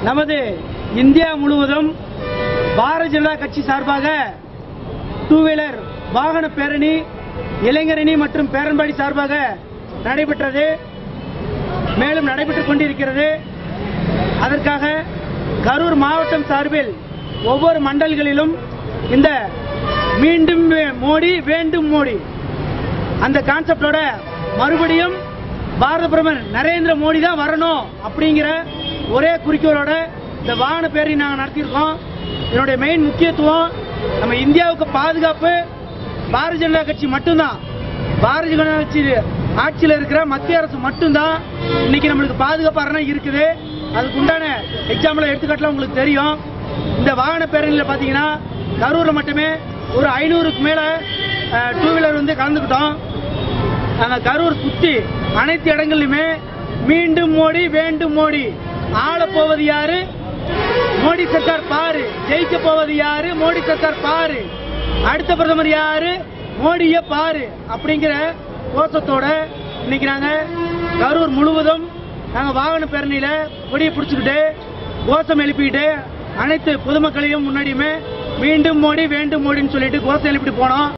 நமது இந்தியா முழுவதும் பாரதிய ஜனதா கட்சி சார்பாக டூ வீலர் வாகன பேரணி இளைஞரணி மற்றும் பேரன்பாடி சார்பாக நடைபெற்றது. மேலும் நடைபெற்றுக் கொண்டிருக்கிறது. அதற்காக கரூர் மாவட்டம் சார்பில் ஒவ்வொரு மண்டல்களிலும் இந்த மீண்டும் மோடி வேண்டும் மோடி அந்த கான்செப்டோட மறுபடியும் பாரத பிரதமர் நரேந்திர மோடி தான் வரணும் அப்படிங்கிற ஒரே குறிக்கோளோட இந்த வாகன பேரணி நாங்கள் நடத்தியிருக்கோம். இதனுடைய மெயின் முக்கியத்துவம் நம்ம இந்தியாவுக்கு பாதுகாப்பு பாரதிய ஜனதா கட்சி மட்டும்தான். பாரதிய ஜனதா கட்சி ஆட்சியில் இருக்கிற மத்திய அரசு மட்டும்தான் இன்னைக்கு நம்மளுக்கு பாதுகாப்பாக இருக்குது. அதுக்கு உண்டான எக்ஸாம்பிள் எடுத்துக்காட்டலாம் உங்களுக்கு தெரியும். இந்த வாகன பேரணியில் பார்த்தீங்கன்னா கரூரில் மட்டுமே ஒரு 500க்கு மேல டூ வீலர் கலந்துக்கிட்டோம். நாங்கள் கரூர் சுற்றி அனைத்து இடங்களிலுமே மீண்டும் மோடி வேண்டும் மோடி, ஆள போவது யாரு மோடி சர்க்கார் பாரு, ஜெயிக்க போவது யாரு மோடி சர்க்கார் பாரு, அடுத்த பிரதமர் யாரு மோடிய பாரு அப்படிங்கிற கோஷத்தோட இன்னைக்கு நாங்க கரூர் முழுவதும் நாங்க வாகன பேரணியில கொடியை பிடிச்சுக்கிட்டு கோஷம் எழுப்பிட்டு அனைத்து பொதுமக்களையும் முன்னாடியுமே மீண்டும் மோடி வேண்டும் மோடின்னு சொல்லிட்டு கோஷம் எழுப்பிட்டு போனோம்.